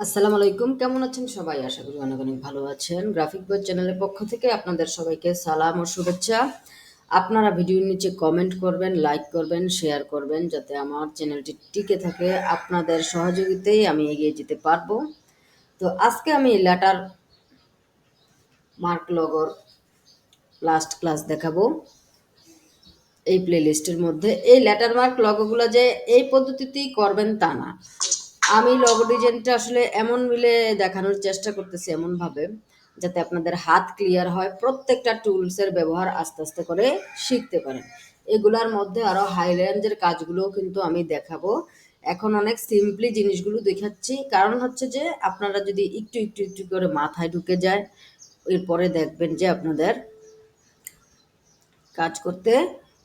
আসসালামু আলাইকুম। কেমন আছেন সবাই? আশা করি অনেক অনেক ভালো আছেন। গ্রাফিক বই চ্যানেলের পক্ষ থেকে আপনাদের সবাইকে সালাম ও শুভেচ্ছা। আপনারা ভিডিওর নিচে কমেন্ট করবেন, লাইক করবেন, শেয়ার করবেন যাতে আমার চ্যানেলটি টিকে থাকে। আপনাদের সহযোগিতায় আমি এগিয়ে যেতে পারবো। তো আজকে আমি লেটার মার্ক লগোর লাস্ট ক্লাস দেখাবো এই প্লেলিস্টের মধ্যে। এই লেটার মার্ক লগোগুলো যে এই পদ্ধতিতেই করবেন তা না। আমি লগো ডিজাইনটা আসলে এমন মিলে দেখানোর চেষ্টা করতেছি এমনভাবে যাতে আপনাদের হাত ক্লিয়ার হয়, প্রত্যেকটা টুলসের ব্যবহার আস্তে আস্তে করে শিখতে পারেন। এগুলার মধ্যে আরও হাই রেঞ্জের কাজগুলোও কিন্তু আমি দেখাবো। এখন অনেক সিম্পলি জিনিসগুলো দেখাচ্ছি, কারণ হচ্ছে যে আপনারা যদি একটু একটু একটু করে মাথায় ঢুকে যায়, এরপরে দেখবেন যে আপনাদের কাজ করতে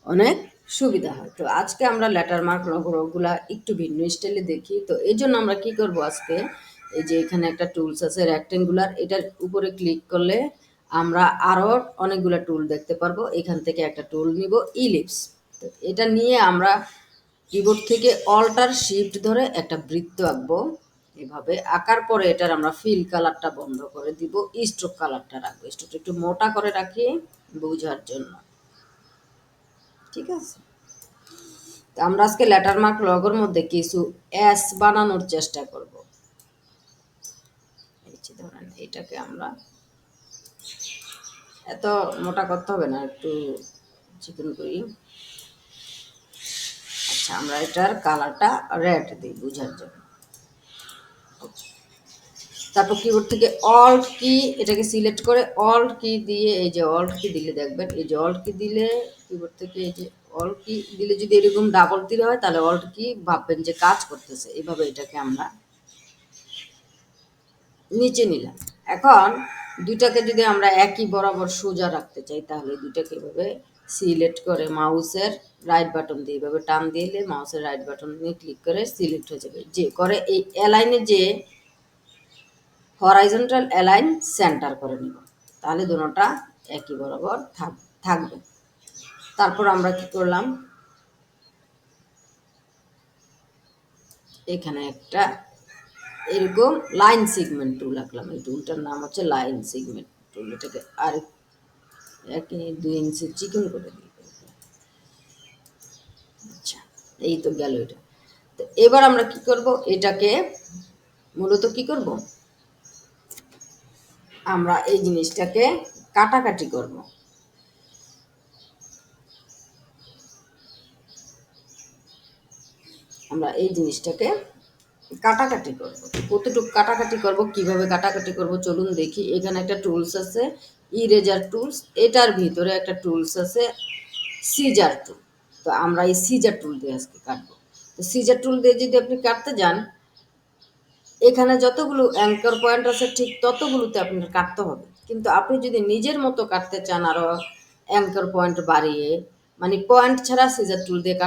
অনেক সুবিধা হয়। তো আজকে আমরা লেটার মার্ক লগোগুলা একটু ভিন্ন স্টাইলে দেখি। তো এই জন্য আমরা কি করব আজকে, এই যে এখানে একটা টুলস আছে রেক্টেঙ্গুলার, এটার উপরে ক্লিক করলে আমরা আরও অনেকগুলো টুল দেখতে পারবো। এখান থেকে একটা টুল নিব ইলিপস। তো এটা নিয়ে আমরা কিবোর্ড থেকে অল্টার শিফট ধরে একটা বৃত্ত আঁকবো। এভাবে আঁকার পরে এটার আমরা ফিল কালারটা বন্ধ করে দিব, স্ট্রোক কালারটা রাখবো, স্ট্রোকটা একটু মোটা করে রাখি বোঝার জন্য। ঠিক আছে, তো আমরা আজকে লেটার মার্ক লগোর মধ্যে কিছু এস বানানোর চেষ্টা করব। এই যে ধরেন এটাকে আমরা এত মোটা করতে হবে না, একটু চিকন করি। আচ্ছা, আমরা এটার কালারটা রেড দিই বোঝার জন্য। তারপর কিবোর্ড থেকে অল্ট কি এটাকে সিলেক্ট করে অল্ট কি দিয়ে, এই যে অল্ট কি দিলে দেখবেন, এই যে অল্ট কি দিলে কিবোর্ড থেকে এই যে অল্ট কি দিলে যদি এরকম ডাবল তীর হয় তাহলে অল্ট কি ভাববেন যে কাজ করতেছে। এইভাবে এটাকে আমরা নিচে নিলাম। এখন দুইটাকে যদি আমরা একই বরাবর সোজা রাখতে চাই তাহলে দুইটাকে এভাবে সিলেক্ট করে মাউসের রাইট বাটন দিয়ে এভাবে টান দিলে মাউসের রাইট বাটন নিয়ে ক্লিক করে সিলেক্ট হয়ে যাবে। যে করে এই অ্যালাইনে যে হরাইজন্টাল অ্যালাইন সেন্টার করে নিব, তাহলে দুটোটা একই বরাবর থাকবে। তারপর আমরা কি করলাম, এখানে একটা এরকম লাইন সিগমেন্ট টুল আঁকলাম। এই টুলটার নাম হচ্ছে লাইন সিগমেন্ট টুল। এটাকে আর 1-2 ইঞ্চি চিকন করে দিই। আচ্ছা, এই তো গেল এটা। তো এবার আমরা কি করব, এটাকে মূলত কি করব, আমরা এই জিনিসটাকে কাটাকাটি করব। আমরা এই জিনিসটাকে কাটাকাটি করব। কতটুকু কাটাকাটি করব, কিভাবে কাটাকাটি করব চলুন দেখি। এখানে একটা টুলস আছে ইরেজার টুলস, এটার ভিতরে একটা টুলস আছে সিজার টুল। তো আমরা এই সিজার টুল দিয়ে আজকে কাটবো। তো সিজার টুল দিয়ে যদি আপনি কাটতে যান, এখানে যতগুলো অ্যাঙ্কর পয়েন্ট আছে ঠিক ততগুলোতে আপনার কাটতে হবে। কিন্তু আপনি যদি নিজের মতো কাটতে চান, আরও অ্যাঙ্কর পয়েন্ট বাড়িয়ে, মানে পয়েন্ট ছাড়া সিজার টুল দিয়ে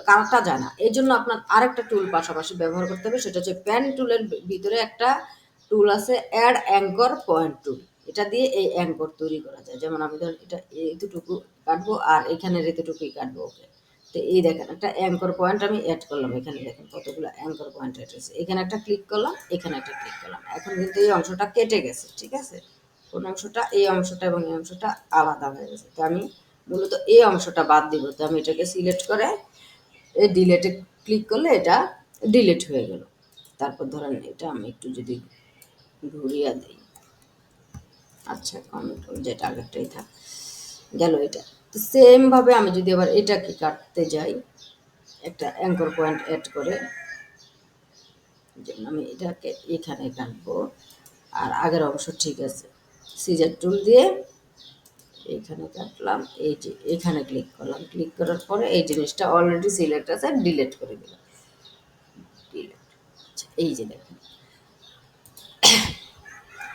কাটা যায় না। এই জন্য আপনার আরেকটা টুল পাশাপাশি ব্যবহার করতে হবে, সেটা হচ্ছে পেন টুলের ভিতরে একটা টুল আছে অ্যাড অ্যাঙ্কর পয়েন্ট টুল। এটা দিয়ে এই অ্যাঙ্কর তৈরি করা যায়। যেমন আমি ধর এটা এতটুকু কাটবো আর এখানের এতটুকুই কাটবো। ওকে, তো এই দেখেন একটা অ্যাঙ্কর পয়েন্ট আমি অ্যাড করলাম। এখানে দেখেন কতগুলো অ্যাঙ্কর পয়েন্ট অ্যাড হয়েছে। এখানে একটা ক্লিক করলাম, এখানে একটা ক্লিক করলাম। এখন কিন্তু এই অংশটা কেটে গেছে। ঠিক আছে, কোন অংশটা, এই অংশটা এবং এই অংশটা আলাদা হয়ে গেছে। তো আমি মূলত এই অংশটা বাদ দিব। তো আমি এটাকে সিলেক্ট করে এই ডিলেটে ক্লিক করলে এটা ডিলেট হয়ে গেল। তারপর ধরেন এটা আমি একটু যদি ঘুরিয়ে দিই, আচ্ছা কন্ট্রোল যেটা আগেরটাই থাক গেল এটা। তো সেমভাবে আমি যদি আবার এটাকে কাটতে যাই, একটা অ্যাঙ্কর পয়েন্ট অ্যাড করে, যেমন আমি এটাকে এখানে কাটবো আর আগের অংশ ঠিক আছে, সিজার টুল দিয়ে এখানে কাটলাম। এই যে এখানে ক্লিক করলাম, ক্লিক করার পরে এই জিনিসটা অলরেডি সিলেক্ট আছে, ডিলিট করে দিলাম। ডিলিট। আচ্ছা, এই যে দেখেন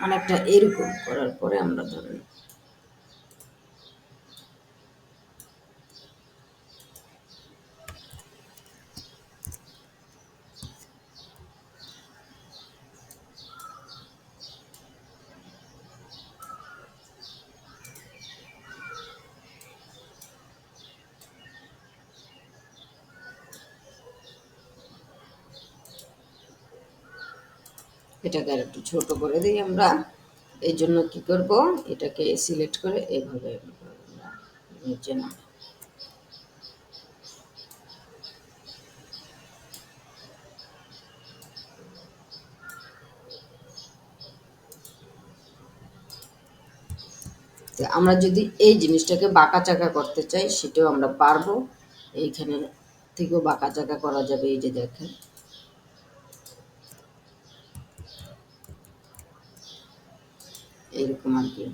অনেকটা এরকম করার পরে আমরা ধরেন এটাকে আর একটু ছোট করে দিই আমরা। এই জন্য কি করব, এটাকে সিলেক্ট করে এভাবে আমরা নিচে নামাই। তো আমরা যদি এই জিনিসটাকে বাঁকা চাকা করতে চাই সেটাও আমরা পারবো। এইখানে থেকেও বাঁকা চাকা করা যাবে, এই যে দেখেন। এরকম আর কি।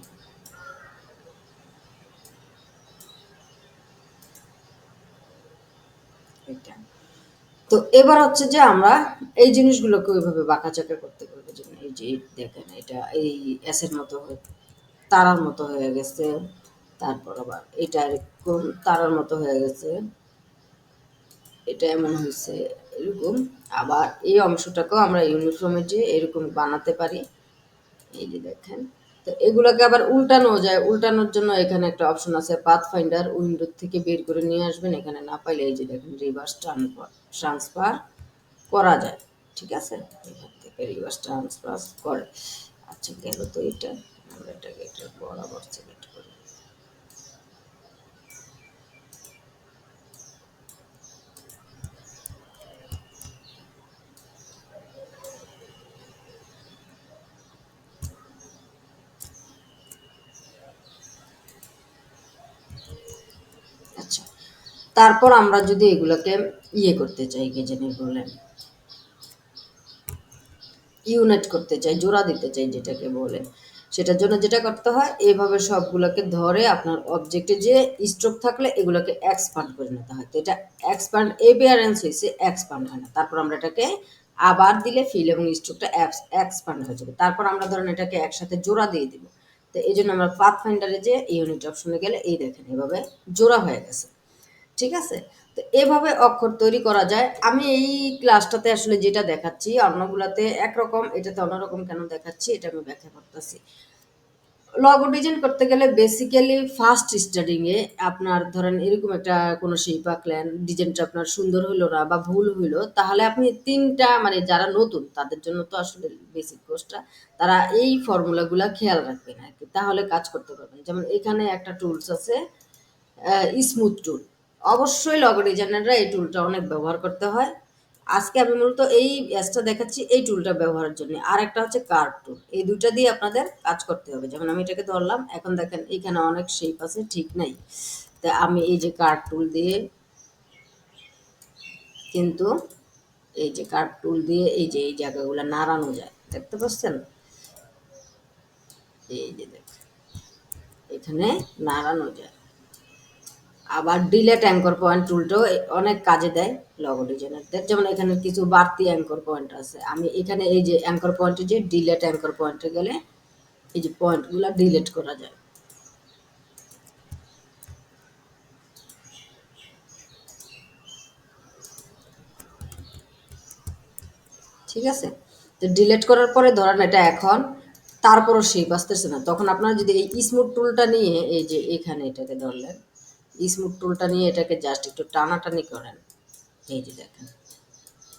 এটা তো এবার হচ্ছে যে আমরা এই জিনিসগুলোকে ওইভাবে বাঁকা চাকা করতে পারবো। যেমন এই যে দেখেন, এটা এই এসের মতো হয়ে তারার মতো হয়ে গেছে। তারপর আবার এটা এরকম তারার মতো হয়ে গেছে। এটা এমন হয়েছে এরকম। আবার এই অংশটাকেও আমরা ইউনিফর্মের যে এরকম বানাতে পারি, এই যে দেখেন। তো এগুলোকে আবার উল্টানো যায়। উল্টানোর জন্য এখানে একটা অপশন আছে, পাথ ফাইন্ডার, উইন্ডো থেকে বের করে নিয়ে আসবেন। এখানে না পাইলে এই যে দেখেন রিভার্স ট্রান্সফার করা যায়। ঠিক আছে, এখান থেকে রিভার্স ট্রান্সফার করে। আচ্ছা, গেল তো এটা। আমরা এটাকে এটা বরাবর সিলেক্ট করি। আচ্ছা, তারপর আমরা যদি এগুলোকে করতে চাই, কি জানি বলেন, ইউনাইট করতে চাই, জোড়া দিতে চাই যেটাকে বলে, সেটার জন্য যেটা করতে হয়, এইভাবে সবগুলোকে ধরে আপনার অবজেক্টে যে স্ট্রোক থাকলে এগুলোকে এক্সপান্ড করে নিতে হয়। তো এটা এক্সপান্ড এপিয়ারেন্স হয়েছে, এক্সপান্ড হয় না। তারপর আমরা এটাকে আবার দিলে ফিল এবং স্ট্রোকটা এক্সপান্ড হয়ে যাবে। তারপর আমরা ধরেন এটাকে একসাথে জোড়া দিয়ে দিব। তো এই জন্য আমরা পাথ ফাইন্ডারে যে ইউনিট অপশনে গেলে এই দেখেন এভাবে জোড়া হয়ে গেছে। ঠিক আছে, তো এভাবে অক্ষর তৈরি করা যায়। আমি এই ক্লাসটাতে আসলে যেটা দেখাচ্ছি, অন্যগুলাতে একরকম, এটাতে অন্যরকম কেন দেখাচ্ছি এটা আমি ব্যাখ্যা করতেছি। লগো ডিজাইন করতে গেলে বেসিক্যালি ফার্স্ট স্টার্টিং এ আপনার ধরেন এরকম একটা কোনো শেপ আঁকলেন, ডিজাইনটা আপনার সুন্দর হইলো না বা ভুল হইলো, তাহলে আপনি তিনটা মানে যারা নতুন তাদের জন্য তো আসলে বেসিক কোর্সটা, তারা এই ফর্মুলাগুলা খেয়াল রাখবেন আর কি, তাহলে কাজ করতে পারবেন। যেমন এখানে একটা টুলস আছে, স্মুথ টুল। অবশ্যই লগো ডিজাইনাররা এই টুলটা অনেক ব্যবহার করতে হয়। আজকে আমি মূলত এই অ্যাজটা দেখাচ্ছি এই টুলটা ব্যবহারের জন্য। আর একটা হচ্ছে কার্ভ টুল। এই দুইটা দিয়ে আপনাদের কাজ করতে হবে। যেমন আমি এটাকে ধরলাম, এখন দেখেন এখানে অনেক শেপ আছে, ঠিক নাই। তা আমি এই যে কার্ভ টুল দিয়ে কিন্তু এই যে কার্ভ টুল দিয়ে এই যে এই জায়গাগুলো নাড়ানো যায়, দেখতে পাচ্ছেন? এই যে দেখেন, এখানে নাড়ানো যায়। আবার ডিলেট অ্যাঙ্কর পয়েন্ট টুলটাও অনেক কাজে দেয় লগো ডিজাইনারদের। যেমন এখানে কিছু বাড়তি অ্যাঙ্কর পয়েন্ট আছে, আমি এখানে এই যে অ্যাঙ্কর পয়েন্টে যে ডিলেট অ্যাঙ্কর পয়েন্টে গেলে এই যে পয়েন্টগুলো ডিলিট করা যায়। ঠিক আছে, তো ডিলিট করার পরে ধরেন এটা এখন তারপরও শেপ আসতেছে না, তখন আপনারা যদি এই স্মুথ টুলটা নিয়ে এই যে এখানে এটাকে ধরলেন, স্মুথ টুলটা নিয়ে এটাকে জাস্ট একটু টানাটানি করেন, এই যে দেখেন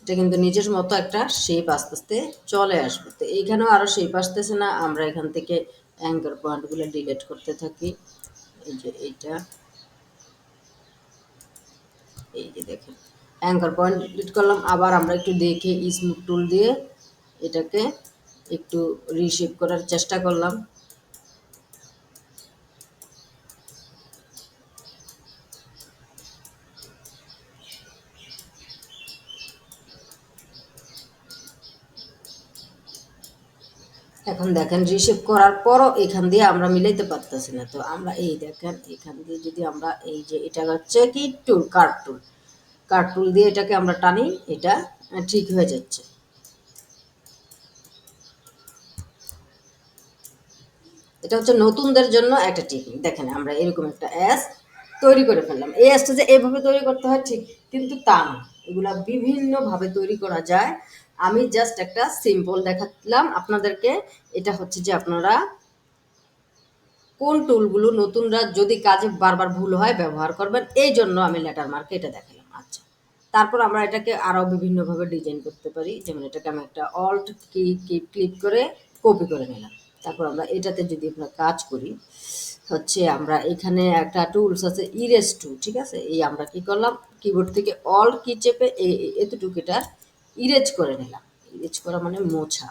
এটা কিন্তু নিজের মতো একটা শেপ আস্তে আস্তে চলে আসবে। তো এইখানেও আরও শেপ আসতেছে না, আমরা এখান থেকে অ্যাঙ্কার পয়েন্টগুলো ডিলিট করতে থাকি। এই যে এইটা, এই যে দেখেন অ্যাঙ্কার পয়েন্ট ডিলিট করলাম। আবার আমরা একটু দেখে স্মুথ টুল দিয়ে এটাকে একটু রিশেপ করার চেষ্টা করলাম। এখন দেখেন রিশেপ করার পরও এখান দিয়ে আমরা মিলাইতে পারতেছি না। তো আমরা এই দেখেন এখান দিয়ে যদি আমরা এই যে এটা হচ্ছে কি টুল, কার্ভ টুল, কার্ভ টুল দিয়ে এটাকে আমরা টানি, এটা ঠিক হয়ে যাচ্ছে। এটা হচ্ছে নতুনদের জন্য একটা টেকনিক। দেখেন আমরা এরকম একটা অ্যাস তৈরি করে ফেললাম। এই অ্যাসটা যে এইভাবে তৈরি করতে হয় ঠিক কিন্তু তা না, এগুলা বিভিন্নভাবে তৈরি করা যায়। আমি জাস্ট একটা সিম্পল দেখালাম আপনাদেরকে। এটা হচ্ছে যে আপনারা কোন টুলগুলো নতুনরা যদি কাজে বারবার ভুল হয় ব্যবহার করবেন, এই জন্য আমি লেটার মার্কে এটা দেখালাম। আচ্ছা, তারপর আমরা এটাকে আরও বিভিন্নভাবে ডিজাইন করতে পারি। যেমন এটাকে আমি একটা অল্ট ক্লিক করে কপি করে নিলাম। তারপর আমরা এটাতে যদি আমরা কাজ করি, হচ্ছে আমরা এখানে একটা টুলস আছে ইরেজ টু, ঠিক আছে? এই আমরা কি করলাম, কিবোর্ড থেকে অল্ট কি চেপে এতটুকু এটা ইরেজ করে নিলাম। ইরেজ করা মানে মোছা।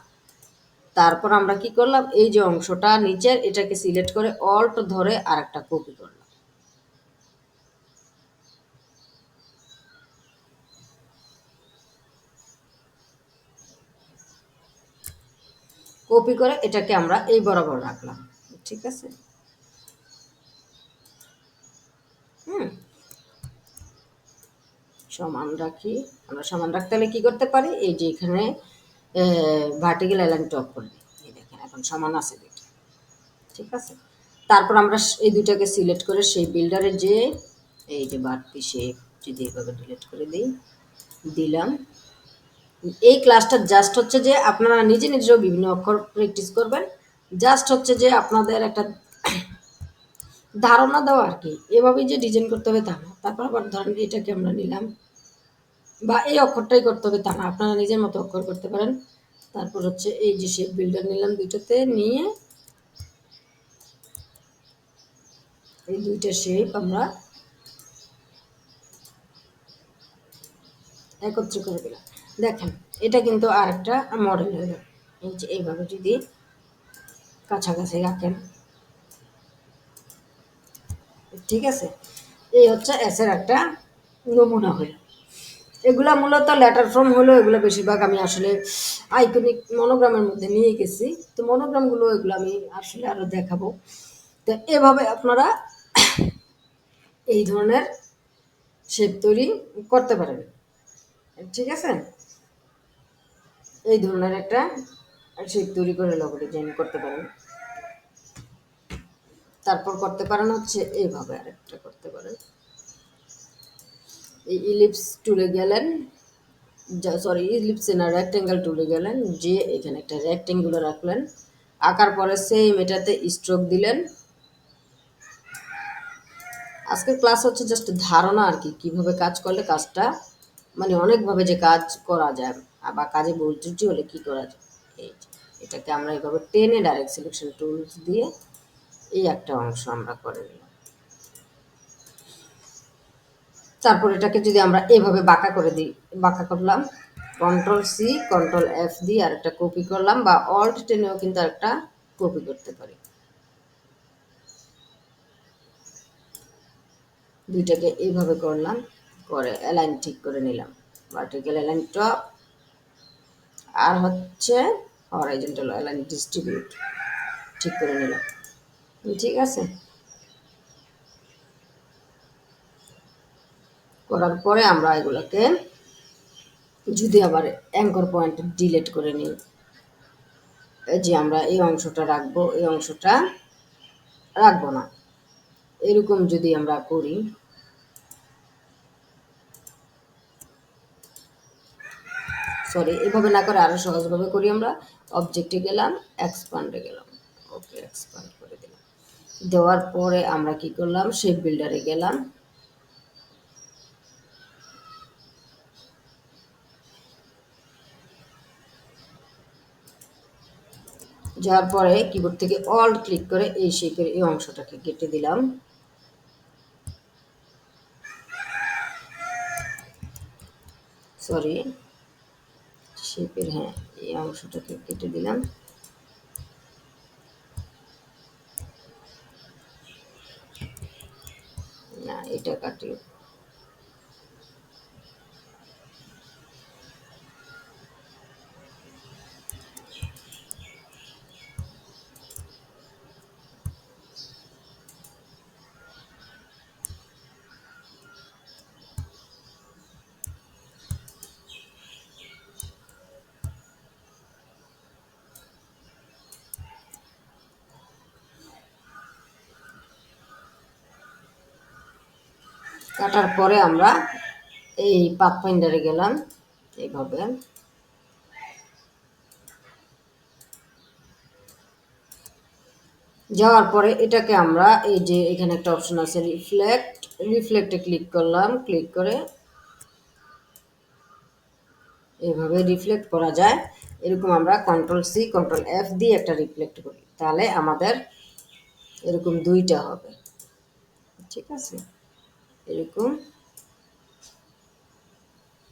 তারপর আমরা কি করলাম, এই যে অংশটা নিচের এটাকে সিলেক্ট করে অল্ট ধরে আরেকটা কপি করলাম। কপি করে এটাকে আমরা এই বরাবর রাখলাম, ঠিক আছে? হুম, সমান রাখি। আমরা সমান রাখতে হলে কি করতে পারি, এই যে এখানে ভার্টিক্যাল অ্যালাইন টপ করে দিই। এই দেখেন এখন সমান আছে দুটো, ঠিক আছে? তারপর আমরা এই দুটাকে সিলেক্ট করে সেই বিল্ডারে যে এই যে বাড়তি শেপ যদি এভাবে ডিলিট করে দিই, দিলাম। এই ক্লাসটা জাস্ট হচ্ছে যে আপনারা নিজে নিজেও বিভিন্ন অক্ষর প্র্যাকটিস করবেন, জাস্ট হচ্ছে যে আপনাদের একটা ধারণা দেওয়া আর কি। এভাবেই যে ডিজাইন করতে হবে তা না। তারপর আবার ধরেন এটাকে আমরা নিলাম, বা এই অক্ষরটাই করতে হবে তা না, আপনারা নিজের মতো অক্ষর করতে পারেন। তারপর হচ্ছে এই যে শেপ বিল্ডার নিলাম দুইটাতে, নিয়ে এই দুইটা শেপ আমরা একত্র করে দিলাম। দেখেন এটা কিন্তু আর একটা মডেল হয়ে গেল। এই যে এইভাবে যদি কাছাকাছি রাখেন, ঠিক আছে? এই হচ্ছে এসের একটা নমুনা হলো। এগুলা মূলত লেটার ফর্ম হলো, এগুলো বেশিরভাগ আমি আসলে আইকনিক মনোগ্রামের মধ্যে নিয়ে গেছি। তো মনোগ্রামগুলো এগুলো আমি আসলে আরও দেখাবো। তো এভাবে আপনারা এই ধরনের শেপ তৈরি করতে পারেন, ঠিক আছে? এই ধরনের একটা শেপ তৈরি করে লোগো ডিজাইন করতে পারেন। তারপর করতে পারেন হচ্ছে এইভাবে আরেকটা করতে পারেন। এই ইলিপস টুলে গেলেন, সরি ইলিপসে না, রেক্টেঙ্গেল টুলে গেলেন, যে এখানে একটা রেক্টেঙ্গুলো রাখলেন, আঁকার পরে সেম এটাতে স্ট্রোক দিলেন। আজকের ক্লাস হচ্ছে জাস্ট ধারণা আর কি, কীভাবে কাজ করলে কাজটা মানে অনেকভাবে যে কাজ করা যায়, বা কাজে ভুল ত্রুটি হলে কী করা যায়। এই এটাকে আমরা এইভাবে টেনে ডাইরেক্ট সিলেকশন টুলস দিয়ে এই একটা অংশ আমরা করে নিলাম। তারপর এটাকে যদি আমরা এভাবে বাঁকা করে দিই, বাঁকা করলাম, কন্ট্রোল সি কন্ট্রোল এফ দিয়ে আরেকটা কপি করলাম, বা অল্ট টেনেও কিন্তু আরেকটা কপি করতে পারি। দুইটাকে এইভাবে করলাম, করে অ্যালাইন ঠিক করে নিলাম, ভার্টিক্যাল অ্যালাইন টপ আর হচ্ছে হরাইজন্টাল অ্যালাইন ডিস্ট্রিবিউট ঠিক করে নিলাম, ঠিক আছে? করার পরে আমরা এগুলোকে যদি আবার অ্যাঙ্কর পয়েন্ট ডিলিট করে নিই, এই যে আমরা এই অংশটা রাখবো, এই অংশটা রাখবো না, এরকম যদি আমরা করি, সরি এভাবে না করে আরও সহজভাবে করি। আমরা অবজেক্টে গেলাম, এক্সপান্ডে গেলাম, ওকে এক্সপান্ড করে দিলাম। দেওয়ার পরে আমরা কি করলাম, শেপ বিল্ডারে গেলাম, যাওয়ার পরে কিবোর্ড থেকে অল্ট ক্লিক করে এই শেপের এই অংশটাকে কেটে দিলাম। সরি শেপের, হ্যাঁ এই অংশটাকে কেটে দিলাম। না এটা কাটি, কাটার পরে আমরা এই পাথফাইন্ডারে গেলাম, এইভাবে যাওয়ার পরে এটাকে আমরা এই যে এখানে একটা অপশন আছে রিফ্লেক্টে ক্লিক করলাম, ক্লিক করে এভাবে রিফ্লেক্ট করা যায়। এরকম আমরা কন্ট্রোল-C কন্ট্রোল-F দিয়ে একটা রিফ্লেক্ট করি, তাহলে আমাদের এরকম দুইটা হবে। ঠিক আছে, এরকম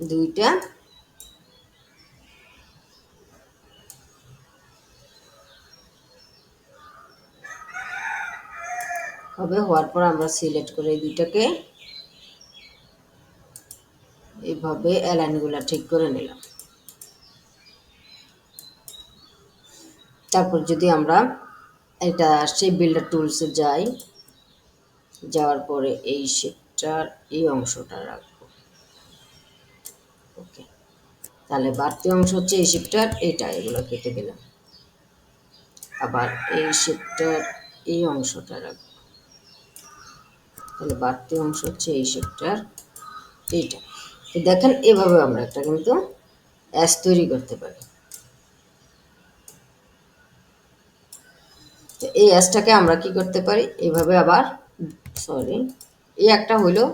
দুইটা হবে। হওয়ার পর আমরা সিলেক্ট করে এই দুইটাকে এইভাবে অ্যালাইনগুলো ঠিক করে নিলাম। তারপর যদি আমরা এটা শেপ বিল্ডার টুলসে যাই, যাওয়ার পরে এই শেপটার এই অংশটা রাখবো। ওকে, তাহলে বাড়তি অংশ হচ্ছে এই শেপটার এইটা, এগুলো কেটে দিলাম। আবার এই শেপটার এই অংশটা রাখবো, তাহলে বাড়তি অংশ হচ্ছে এই শেপটার এইটা। তো দেখেন এভাবে আমরা একটা কিন্তু অ্যাশ তৈরি করতে পারি। তো এই অ্যাশটাকে আমরা কি করতে পারি, এইভাবে আবার সরি এই একটা হইলো,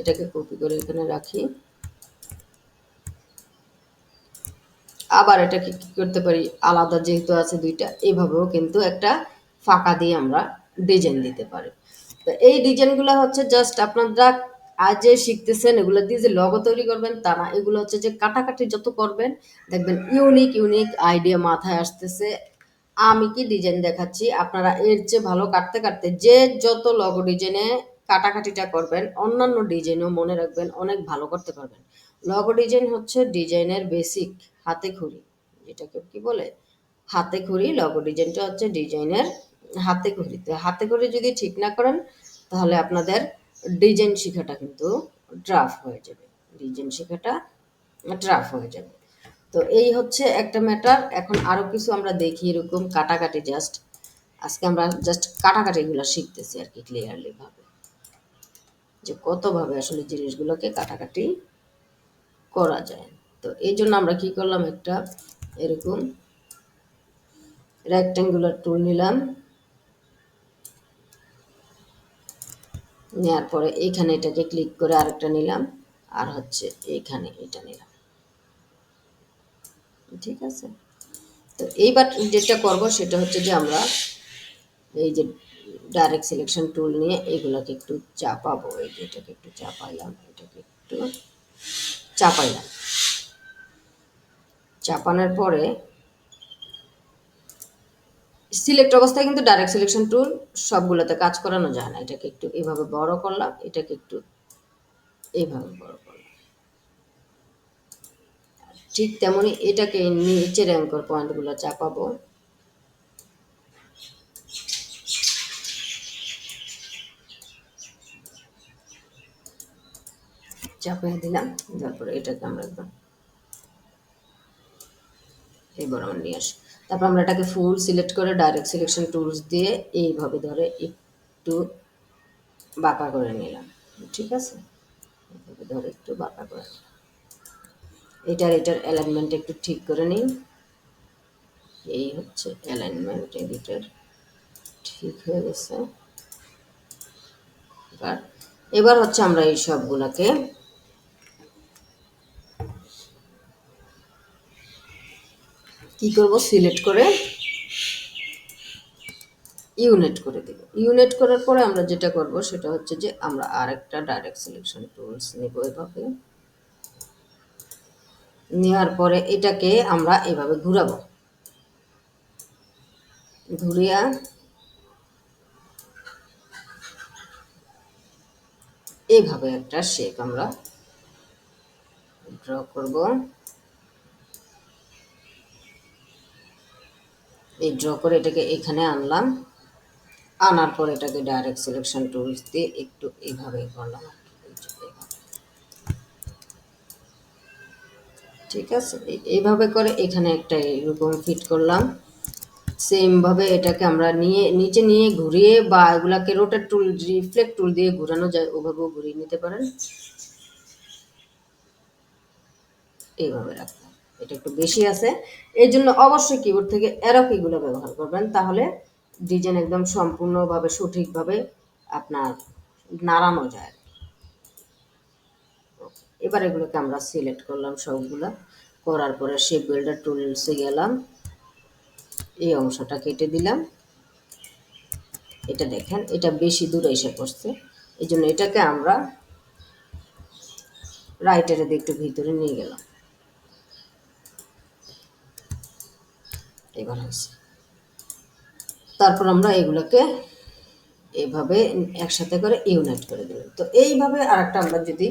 এটাকে কপি করে এখানে রাখি। আবার এটাকে কি করতে পারি, আলাদা যেহেতু আছে দুইটা, এইভাবেও কিন্তু একটা ফাঁকা দিয়ে আমরা ডিজাইন দিতে পারি। তো এই ডিজাইনগুলো হচ্ছে জাস্ট আপনারা আজ যে শিখতেছেন এগুলো দিয়ে যে লগো তৈরি করবেন তা না, এগুলো হচ্ছে যে কাটাকাটি যত করবেন দেখবেন ইউনিক ইউনিক আইডিয়া মাথায় আসতেছে। আমি কি ডিজাইন দেখাচ্ছি, আপনারা এর চেয়ে ভালো কাটতে কাটতে যে যত লগো ডিজাইনে কাটাকাটিটা করবেন, অন্যান্য ডিজাইনও মনে রাখবেন অনেক ভালো করতে পারবেন। লগো ডিজাইন হচ্ছে ডিজাইনের বেসিক, হাতে খড়ি যেটাকে কি বলে, হাতে খড়ি। লগো ডিজাইনটা হচ্ছে ডিজাইনের হাতে খড়ি। তো হাতে খড়ি যদি ঠিক না করেন তাহলে আপনাদের ডিজাইন শেখাটা কিন্তু ড্রাফ হয়ে যাবে, ডিজাইন শেখাটা ড্রাফ হয়ে যাবে। তো এই হচ্ছে একটা ম্যাটার। এখন আরো কিছু আমরা দেখি এরকম কাটাকাটি, জাস্ট আজকে আমরা জাস্ট কাটাকাটিগুলো শিখতেছি আর কি, ক্লিয়ারলি ভাবে যে কতভাবে আসলে জিনিসগুলোকে কাটাকাটি করা যায়। তো এই জন্য আমরা কি করলাম, একটা এরকম রেক্ট্যাঙ্গুলার টুল নিলাম, নেওয়ার পরে এইখানে এটাকে ক্লিক করে আরেকটা নিলাম, আর হচ্ছে এইখানে এটা নিলাম। ঠিক আছে, তো এইবার যেটা করব সেটা হচ্ছে যে আমরা এই যে ডাইরেক্ট সিলেকশন টুল নিয়ে এগুলোকে একটু চাপাবো। এই যে এটাকে একটু চাপাইলাম, এটাকে একটু চাপাইলাম। চাপানোর পরে সিলেক্ট অবস্থায় কিন্তু ডাইরেক্ট সিলেকশন টুল সবগুলোতে কাজ করানো যায় না। এটাকে একটু এভাবে বড় করলাম, এটাকে একটু এইভাবে বড় করলাম। ঠিক তেমনি এটাকে নিচের অ্যাঙ্কর পয়েন্টগুলো চাপাবো, চাপিয়ে দিলাম। তারপরে এটাকে আমরা একদম এই বরাবর নিয়ে আসি। তারপর আমরা এটাকে ফুল সিলেক্ট করে ডাইরেক্ট সিলেকশন টুলস দিয়ে এইভাবে ধরে একটু বাঁকা করে নিলাম। ঠিক আছে, এইভাবে ধরে একটু বাঁকা করে নিলাম। এটার অ্যালাইনমেন্ট একটু ঠিক করে নিই। এই হচ্ছে অ্যালাইনমেন্ট, এটার ঠিক হয়ে গেছে। এবার হচ্ছে আমরা এই সবগুলোকে কি করব, সিলেক্ট করে ইউনিট করে দেব। ইউনিট করার পরে আমরা যেটা করব সেটা হচ্ছে যে আমরা আরেকটা ডাইরেক্ট সিলেকশন টুলস নেব। এভাবে নেওয়ার পরে এটাকে আমরা এভাবে ঘুরাবো, ঘুরিয়া এইভাবে একটা শেপ আমরা ড্র করব। এই ড্র করে এটাকে এখানে আনলাম, আনার পর এটাকে ডাইরেক্ট সিলেকশন টুলস দিয়ে একটু এইভাবে করলাম। ঠিক আছে, এইভাবে করে এখানে একটা এরকম ফিট করলাম। সেম ভাবে এটাকে আমরা নিচে নিয়ে ঘুরিয়ে, বা এগুলাকে রোটেট টুল রিফ্লেক্ট টুল দিয়ে ঘোরানো যায়, ওভাবেও ঘুরিয়ে নিতে পারেন। এইভাবে রাখলাম, এটা একটু বেশি আছে, এই জন্য অবশ্যই কিবোর্ড থেকে অ্যারো কিগুলো ব্যবহার করবেন, তাহলে ডিজাইন একদম সম্পূর্ণভাবে সঠিকভাবে আপনার নাড়ানো যায়। এবার এগুলোকে আমরা সিলেক্ট করলাম সবগুলা, করার পরে শেপ বিল্ডার টুলসে গেলাম, এই অংশটা কেটে দিলাম। এটা দেখেন এটা বেশি দূরে এসে পড়ছে, এই জন্য এটাকে আমরা রাইটারে দিয়ে একটু ভিতরে নিয়ে গেলাম। এবার হয়েছে। তারপর আমরা এগুলোকে এইভাবে একসাথে করে ইউনাইট করে দিলাম। তো এইভাবে আরেকটা আমরা যদি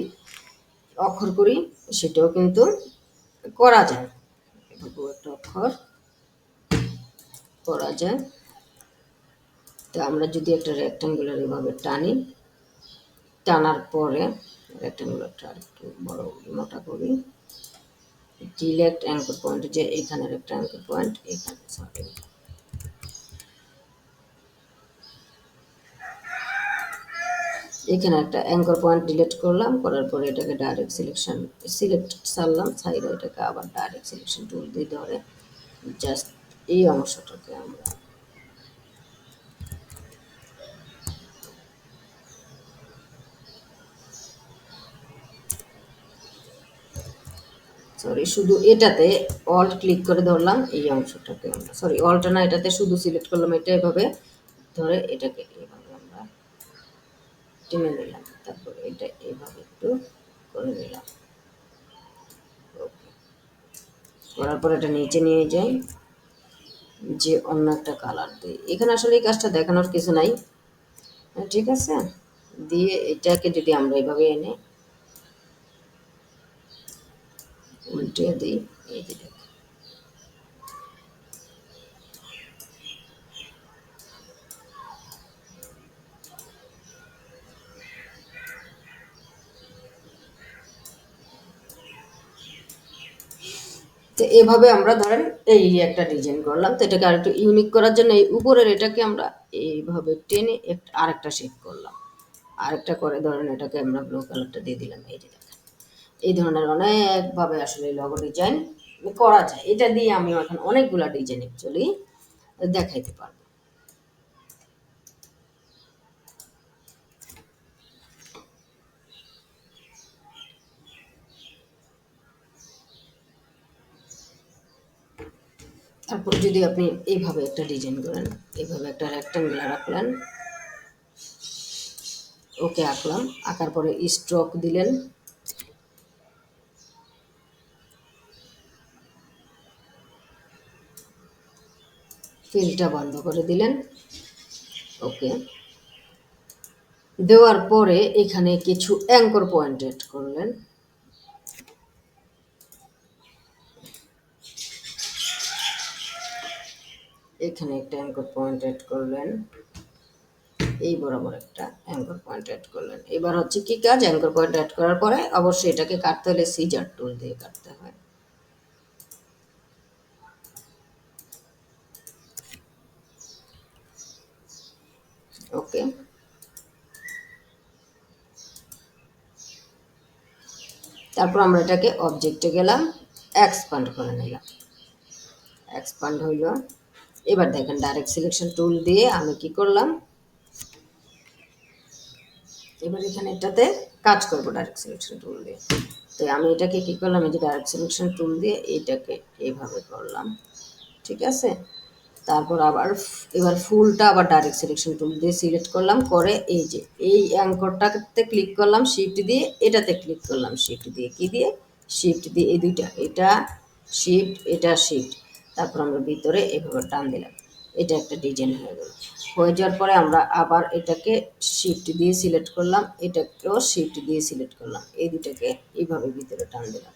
অক্ষর করি সেটাও কিন্তু করা যায়। একটা অক্ষর করা যায়। তো আমরা যদি একটা রেক্ট্যাঙ্গুলার এভাবে টানি, টানার পরে রেক্ট্যাঙ্গুলারটা একটু বড় মোটা করি, ডিলেক্ট অ্যাঙ্কর পয়েন্ট, যে এখানের একটা অ্যাঙ্কর পয়েন্ট, এখানে সরি এখানে একটা অ্যাঙ্কর পয়েন্ট ডিলিট করলাম, করার পরে এটাকে ডাইরেক্ট সিলেক্ট ছাড়লাম, ছাইরে এটাকে আবার ডাইরেক্ট সিলেকশন টুল দিয়ে ধরে জাস্ট এই অংশটাকে আমরা সরি শুধু এটাতে অল্ট ক্লিক করে ধরলাম, এই অংশটাকে আমরা সরি অল্টটা না, এটাতে শুধু সিলেক্ট করলাম, এটা এভাবে ধরে এটাকে এভাবে আমরা টেনে নিলাম, তারপরে এটা এইভাবে একটু করে নিলাম। ওকে, করার পর এটা নিচে নিয়ে যাই, যে অন্য একটা কালার দিই। এখানে আসলে এই কাজটা দেখানোর কিছু নাই, ঠিক আছে। দিয়ে এটাকে যদি আমরা এভাবে এনে উল্টে দিই, এই যে দেখো তো এভাবে আমরা ধরেন এই একটা ডিজাইন করলাম। তো এটাকে আরেকটু ইউনিক করার জন্য এই উপরের এটাকে আমরা এইভাবে টেনে আরেকটা শেপ করলাম, আরেকটা করে ধরেন এটাকে আমরা ব্লু কালারটা দিয়ে দিলাম। এই যে দেখেন এই ধরনের অনেকভাবে আসলে লগো ডিজাইন করা যায়। এটা দিয়ে আমি এখন অনেকগুলা ডিজাইন অ্যাকচুয়ালি দেখাইতে পারবো। তারপর যদি আপনি এইভাবে একটা ডিজাইন করেন, এইভাবে একটা রেক্ট্যাঙ্গুলার আঁকলেন, ওকে আঁকলাম, আঁকার পরে স্ট্রোক দিলেন, ফিলটা বন্ধ করে দিলেন, ওকে দেওয়ার পরে এখানে কিছু অ্যাঙ্কর পয়েন্ট এড করলেন, এখানে একটা অ্যাঙ্কর পয়েন্ট এড করলেন, এই বরাবর একটা অ্যাঙ্কর পয়েন্ট অ্যাড করলেন। এবার হচ্ছে কি কাজ, অ্যাঙ্কর পয়েন্ট অ্যাড করার পরে অবশ্যই এটাকে কাটতে হলে সিজার টুল দিয়ে কাটতে হয়। ওকে, তারপর আমরা এটাকে অবজেক্টে গেলাম, এক্সপান্ড করে নিলাম, এক্সপান্ড হইল। এবার দেখেন ডাইরেক্ট সিলেকশন টুল দিয়ে আমি কি করলাম, এবার এখানে এটাতে কাজ করবো ডাইরেক্ট সিলেকশন টুল দিয়ে। তো আমি এটাকে কি করলাম, এই যে ডাইরেক্ট সিলেকশন টুল দিয়ে এইটাকে এইভাবে করলাম, ঠিক আছে। তারপর আবার এবার ফুলটা আবার ডাইরেক্ট সিলেকশন টুল দিয়ে সিলেক্ট করলাম, করে এই যে এই অ্যাঙ্করটাতে ক্লিক করলাম শিফট দিয়ে, এটাতে ক্লিক করলাম শিফট দিয়ে, কি দিয়ে শিফট দিয়ে, এই দুইটা, এটা শিফট এটা শিফট, তারপর আমরা ভিতরে এভাবে টান দিলাম, এটা একটা ডিজাইন হয়ে গেল। হয়ে যাওয়ার পরে আমরা আবার এটাকে শিফট দিয়ে সিলেক্ট করলাম, এটাকেও শিফট দিয়ে সিলেক্ট করলাম, এই দুটাকে এইভাবে ভিতরে টান দিলাম।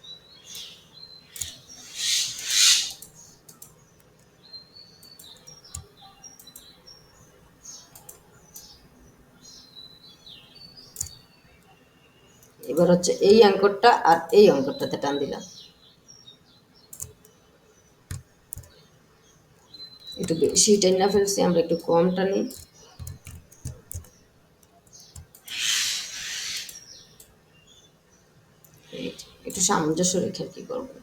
এবার হচ্ছে এই অঙ্করটা আর এই অঙ্করটাতে টান দিলাম, একটু বেশি টাইনা ফেলছি, আমরা একটু কম টানি, একটু সামঞ্জস্য রেখে কি করবো।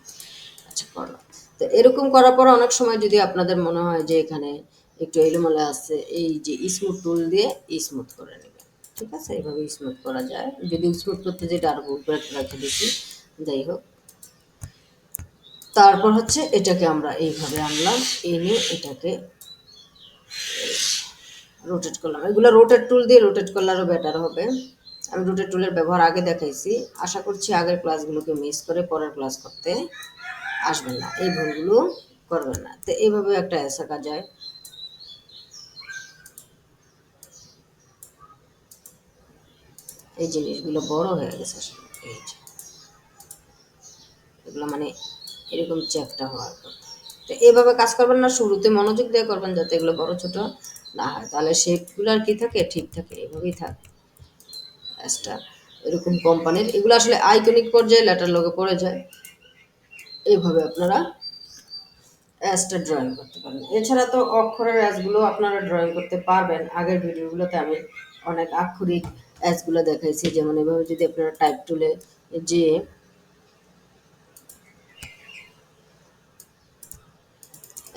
আচ্ছা করলাম। তো এরকম করার পর অনেক সময় যদি আপনাদের মনে হয় যে এখানে একটু এলোমেলো আছে, এই যে স্মুথ টুল দিয়ে স্মুথ করে নেবেন, ঠিক আছে। এইভাবে স্মুথ করা যায়, যদি স্মুথ করতে যেটা আরো উপরে রেখে দিচ্ছি, যাই হোক। তারপর হচ্ছে এটাকে আমরা এইভাবে আনলাম, এনে এটাকে রোটেট করলাম। এগুলো রোটেট টুল দিয়ে রোটেট করলে আরও বেটার হবে। আমি রোটেট টুলের ব্যবহার আগে দেখাইছি। আশা করছি আগের ক্লাসগুলোকে মিস করে পরের ক্লাস করতে আসবেন না, এই ভুলগুলো করবেন না। তো এইভাবে একটা অ্যাস আঁকা যায়। এই জিনিসগুলো বড় হয়ে গেছে আসলে, এই যে এগুলো মানে এরকম চ্যাপটা হওয়ার কথা। তো এইভাবে কাজ করবেন না, শুরুতে মনোযোগ দিয়ে করবেন যাতে এগুলো বড় ছোট না হয়, তাহলে শেপগুলো আর কি থাকে, ঠিক থাকে, এইভাবেই থাকে। অ্যাসটা এরকম কোম্পানির, এগুলো আসলে আইকনিক পর্যায়ে লেটার লগে পড়ে যায়। এইভাবে আপনারা অ্যাসটা ড্রয়িং করতে পারেন। এছাড়া তো অক্ষরের অ্যাসগুলো আপনারা ড্রয়িং করতে পারবেন। আগের ভিডিওগুলোতে আমি অনেক আক্ষরিক অ্যাসগুলো দেখাইছি। যেমন এভাবে যদি আপনারা টাইপ টুলে যে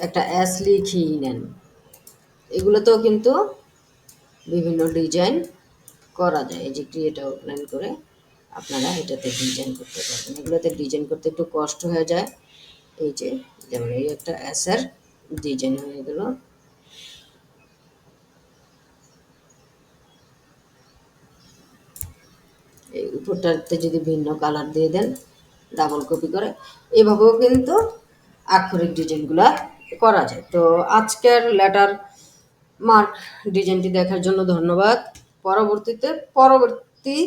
একটা অ্যাস লিখিয়ে নেন, এগুলোতেও কিন্তু বিভিন্ন ডিজাইন করা যায়। এই যে ক্রিয়েট আউটলাইন করে আপনারা এটাতে ডিজাইন করতে পারবেন। এগুলোতে ডিজাইন করতে একটু কষ্ট হয়ে যায়। এই যে যেমন এই একটা অ্যাসের ডিজাইন হয়ে গেল। এই উপরটাতে যদি ভিন্ন কালার দিয়ে দেন ডাবল কপি করে, এভাবেও কিন্তু আক্ষরিক ডিজাইনগুলা করা যায়। তো আজকের লেটার মার্ক ডিজাইনটি দেখার জন্য ধন্যবাদ। পরবর্তী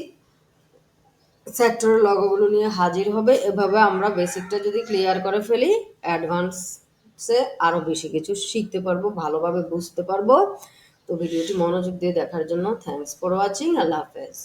সেক্টরের লগোগুলো নিয়ে হাজির হবে। এভাবে আমরা বেসিকটা যদি ক্লিয়ার করে ফেলি, অ্যাডভান্সে আরও বেশি কিছু শিখতে পারবো, ভালোভাবে বুঝতে পারবো। তো ভিডিওটি মনোযোগ দিয়ে দেখার জন্য থ্যাংকস ফর ওয়াচিং। আল্লাহ হাফেজ।